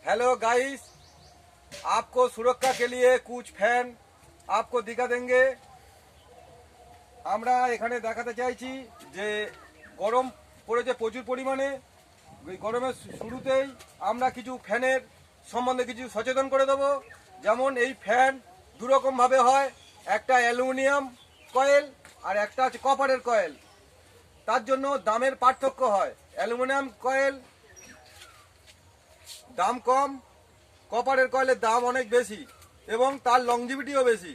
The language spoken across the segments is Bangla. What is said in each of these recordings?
हेलो गाइस, आपको सुरक्षा के लिए कुछ फैन आपको दिखा देंगे। আমরা এখানে দেখাতে চাইছি যে গরম পড়েছে প্রচুর পরিমাণে। এই গরমের শুরুতেই আমরা কিছু ফ্যানের সম্বন্ধে কিছু সচেতন করে দেবো। যেমন এই ফ্যান দুরকমভাবে হয়, একটা অ্যালুমিনিয়াম কয়েল আর একটা হচ্ছে কপারের কয়েল। তার জন্য দামের পার্থক্য হয়। অ্যালুমিনিয়াম কয়েল দাম কম, কপারের কয়েলের দাম অনেক বেশি এবং তার লংজিভিটিও বেশি।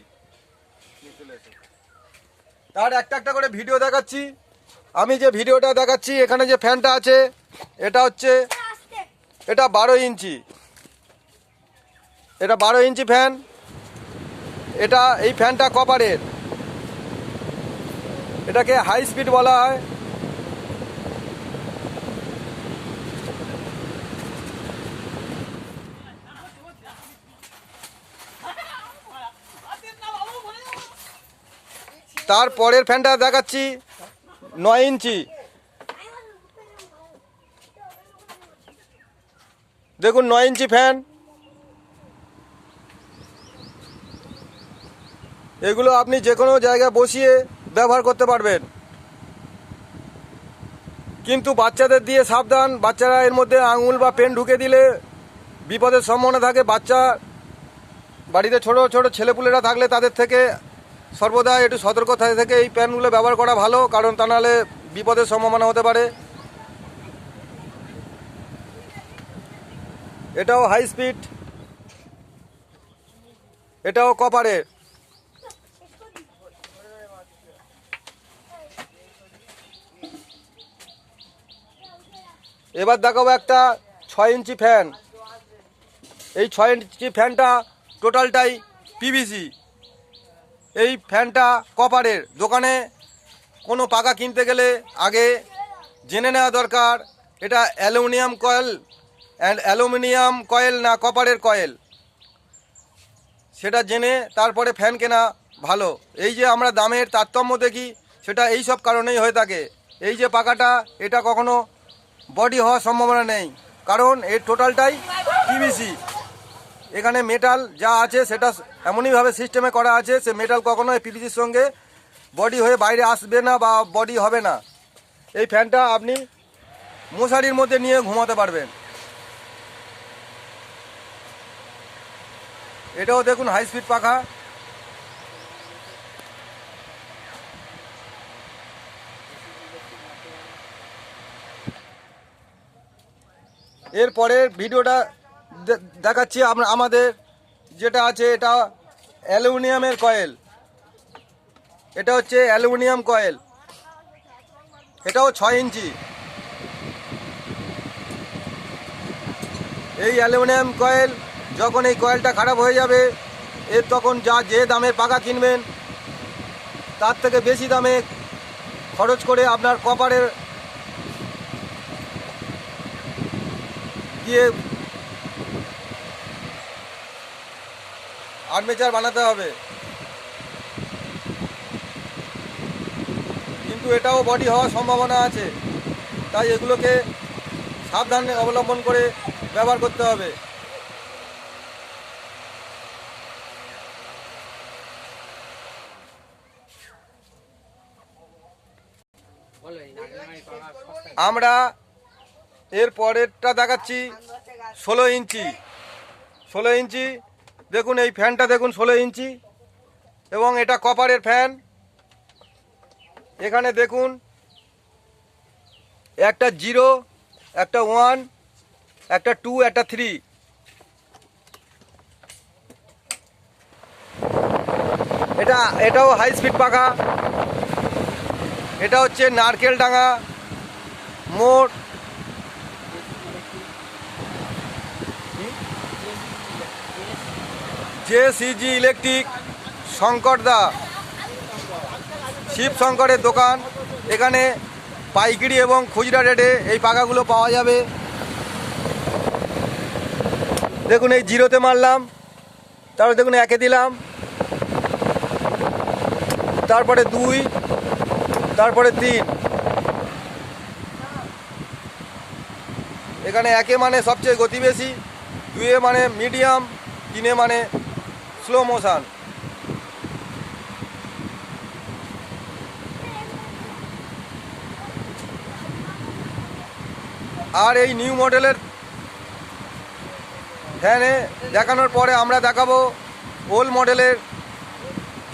তার একটা একটা করে ভিডিও দেখাচ্ছি। আমি যে ভিডিওটা দেখাচ্ছি, এখানে যে ফ্যানটা আছে এটা হচ্ছে এটা 12 ইঞ্চি, এটা 12 ইঞ্চি ফ্যান। এটা এই ফ্যানটা কপারের, এটাকে হাই স্পিড বলা হয়। তারপরের ফ্যানটা দেখাচ্ছি 9 ইঞ্চি। দেখুন 9 ইঞ্চি ফ্যান। এগুলো আপনি যে কোনো জায়গায় বসিয়ে ব্যবহার করতে পারবেন, কিন্তু বাচ্চাদের দিয়ে সাবধান। বাচ্চারা এর মধ্যে আঙুল বা পেন ঢুকে দিলে বিপদের সম্ভাবনা থাকে। বাড়িতে ছোট ছোট ছেলেপুলেরা থাকলে তাদের থেকে সর্বদা একটু সতর্ক থেকে এই প্যানগুলো ব্যবহার করা ভালো, কারণ তা নাহলে বিপদের সম্ভাবনা হতে পারে। এটাও হাই স্পিড, এটাও কপারের। এবার দেখাবো একটা 6 ইঞ্চি ফ্যান। এই 6 ইঞ্চি ফ্যানটা টোটালটাই পিভিসি। এই ফ্যানটা কপারের। দোকানে কোনো পাখা কিনতে গেলে আগে জেনে নেওয়া দরকার এটা অ্যালুমিনিয়াম কয়েল না কপারের কয়েল, সেটা জেনে তারপরে ফ্যান কেনা ভালো। এই যে আমরা দামের তারতম্য দেখি, সেটা এই সব কারণেই হয়ে থাকে। এই যে পাখাটা, এটা কখনো বডি হওয়ার সম্ভাবনা নেই, কারণ এর টোটালটাই পিভিসি। এখানে মেটাল যা আছে সেটা এমনইভাবে সিস্টেমে করা আছে, সে মেটাল কখনো এই পিভিসির সঙ্গে বডি হয়ে বাইরে আসবে না বা বডি হবে না। এই ফ্যানটা আপনি মশারির মধ্যে নিয়ে ঘুমাতে পারবেন। এটাও দেখুন হাই স্পিড পাখা। এরপরের ভিডিওটা দেখাচ্ছি আমাদের যেটা আছে, এটা অ্যালুমিনিয়ামের কয়েল। এটা হচ্ছে অ্যালুমিনিয়াম কয়েল, এটাও 6 ইঞ্চি। এই অ্যালুমিনিয়াম কয়েল, যখন এই কয়েলটা খারাপ হয়ে যাবে, এর তখন যে দামের পাখা কিনবেন তার থেকে বেশি দামে খরচ করে আপনার কপারের দিয়ে আর্মেচার বানাতে হবে। কিন্তু এটাও বডি হওয়ার সম্ভাবনা আছে, তাই এগুলোকে সাবধানে অবলম্বন করে ব্যবহার করতে হবে। আমরা এর পরেরটা দেখাচ্ছি 16 ইঞ্চি। 16 ইঞ্চি দেখুন, এই ফ্যানটা দেখুন 16 ইঞ্চি এবং এটা কপারের ফ্যান। এখানে দেখুন একটা 0, একটা 1, একটা 2, একটা 3। এটাও হাই স্পিড পাখা। এটা হচ্ছে নারকেলডাঙ্গা মোড়, JCG ইলেকট্রিক, শঙ্করদা, শিব শঙ্করের দোকান। এখানে পাইকারি এবং খুচরা রেটে এই পাখাগুলো পাওয়া যাবে। দেখুন এই 0-তে মারলাম, তারপরে দেখুন 1-এ দিলাম, তারপরে 2, তারপরে 3। এখানে 1-এ মানে সবচেয়ে গতি বেশি, 2 মানে মিডিয়াম, 3 মানে স্লো মোশন। আর এই নিউ মডেলের ফ্যানে দেখানোর পরে আমরা দেখাবো ওল্ড মডেলের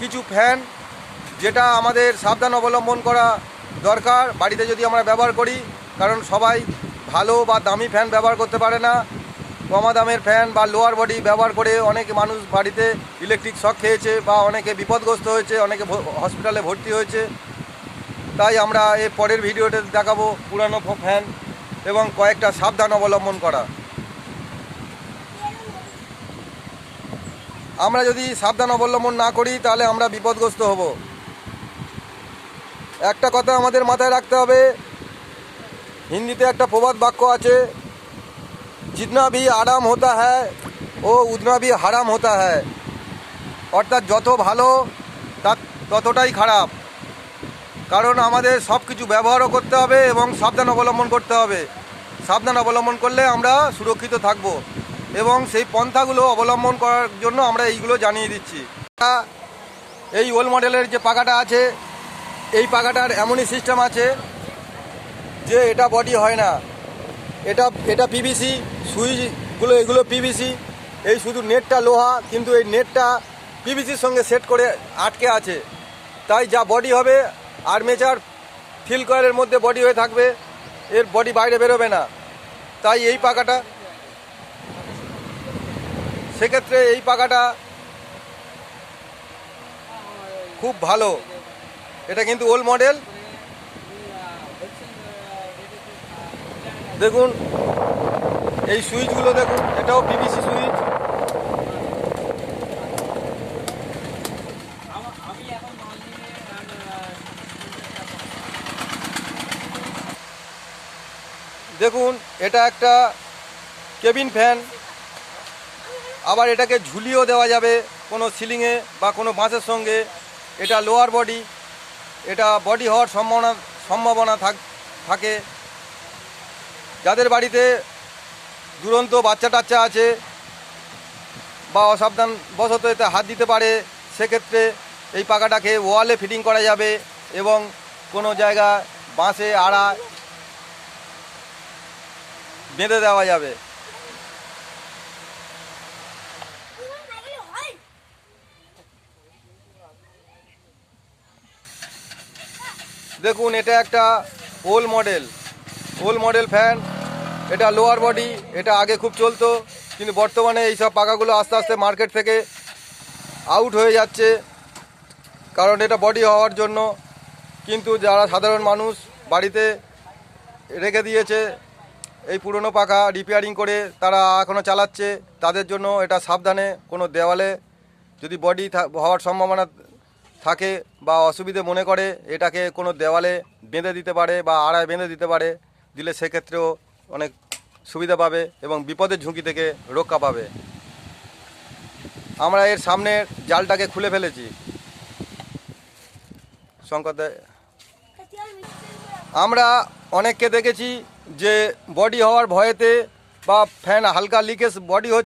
কিছু ফ্যান, যেটা আমাদের সাবধান অবলম্বন করা দরকার বাড়িতে যদি আমরা ব্যবহার করি। কারণ সবাই ভালো বা দামি ফ্যান ব্যবহার করতে পারে না। কমা দামের ফ্যান বা লোয়ার বডি ব্যবহার করে অনেক মানুষ বাড়িতে ইলেকট্রিক শক খেয়েছে বা অনেকে বিপদগ্রস্ত হয়েছে, অনেকে হসপিটালে ভর্তি হয়েছে। তাই আমরা এর পরের ভিডিওতে দেখাবো পুরানো ফ্যান এবং কয়েকটা সাবধান অবলম্বন করা। আমরা যদি সাবধান অবলম্বন না করি তাহলে আমরা বিপদগ্রস্ত হব। একটা কথা আমাদের মাথায় রাখতে হবে, হিন্দিতে একটা প্রবাদ বাক্য আছে, जितना भी आराम होता है वो उतना भी হারাম होता है। অর্থাৎ যত ভালো তার ততটাই খারাপ। কারণ আমাদের সব কিছু ব্যবহারও করতে হবে এবং সাবধান অবলম্বন করতে হবে। সাবধান অবলম্বন করলে আমরা সুরক্ষিত থাকব এবং সেই পন্থাগুলো অবলম্বন করার জন্য আমরা এইগুলো জানিয়ে দিচ্ছি। এই ওল্ড মডেলের যে পাখাটা আছে, এই পাখাটার এমনই সিস্টেম আছে যে এটা বডি হয় না, এটা পিভিসি, সুইচগুলো এগুলো পিভিসি, এই শুধু নেটটা লোহা, কিন্তু এই নেটটা পিভিসির সঙ্গে সেট করে আটকে আছে। তাই যা বডি হবে আর্মেচার ফিল কয়েলের মধ্যে বডি হয়ে থাকবে, এর বডি বাইরে বেরোবে না। তাই এই পাখাটা, সেক্ষেত্রে এই পাখাটা খুব ভালো। এটা কিন্তু ওল্ড মডেল। দেখুন এই সুইচগুলো দেখুন, এটাও পিভিসি সুইচ। দেখুন এটা একটা কেবিন ফ্যান, আবার এটাকে ঝুলিয়েও দেওয়া যাবে কোনো সিলিংয়ে বা কোনো বাঁশের সঙ্গে। এটা লোয়ার বডি, এটা বডি হওয়ার সম্ভাবনা থাকে। যাদের বাড়িতে দুরন্ত বাচ্চা টাচ্চা আছে বা অসাবধান বশত এতে হাত দিতে পারে, সেক্ষেত্রে এই পাখাটাকে ওয়ালে ফিটিং করা যাবে এবং কোনো জায়গায় বাঁশে আড়া বেঁধে দেওয়া যাবে। দেখুন এটা একটা ওল্ড মডেল ফ্যান। এটা লোয়ার বডি, এটা আগে খুব চলতো, কিন্তু বর্তমানে এই সব পাখাগুলো আস্তে আস্তে মার্কেট থেকে আউট হয়ে যাচ্ছে, কারণ এটা বডি হওয়ার জন্য। কিন্তু যারা সাধারণ মানুষ বাড়িতে রেখে দিয়েছে এই পুরনো পাখা রিপেয়ারিং করে, তারা এখনও চালাচ্ছে, তাদের জন্য এটা সাবধানে কোনো দেওয়ালে যদি বডি হওয়ার সম্ভাবনা থাকে বা অসুবিধে মনে করে, এটাকে কোনো দেওয়ালে বেঁধে দিতে পারে বা আড়ায় বেঁধে দিতে পারে। দিলে সেক্ষেত্রেও অনেক সুবিধা পাবে এবং বিপদের ঝুঁকি থেকে রক্ষা পাবে। আমরা এর সামনের জালটাকে খুলে ফেলেছি। শঙ্কর, আমরা অনেককে দেখেছি যে বডি হওয়ার ভয়েতে বা ফ্যান হালকা লিকেজ বডি হচ্ছে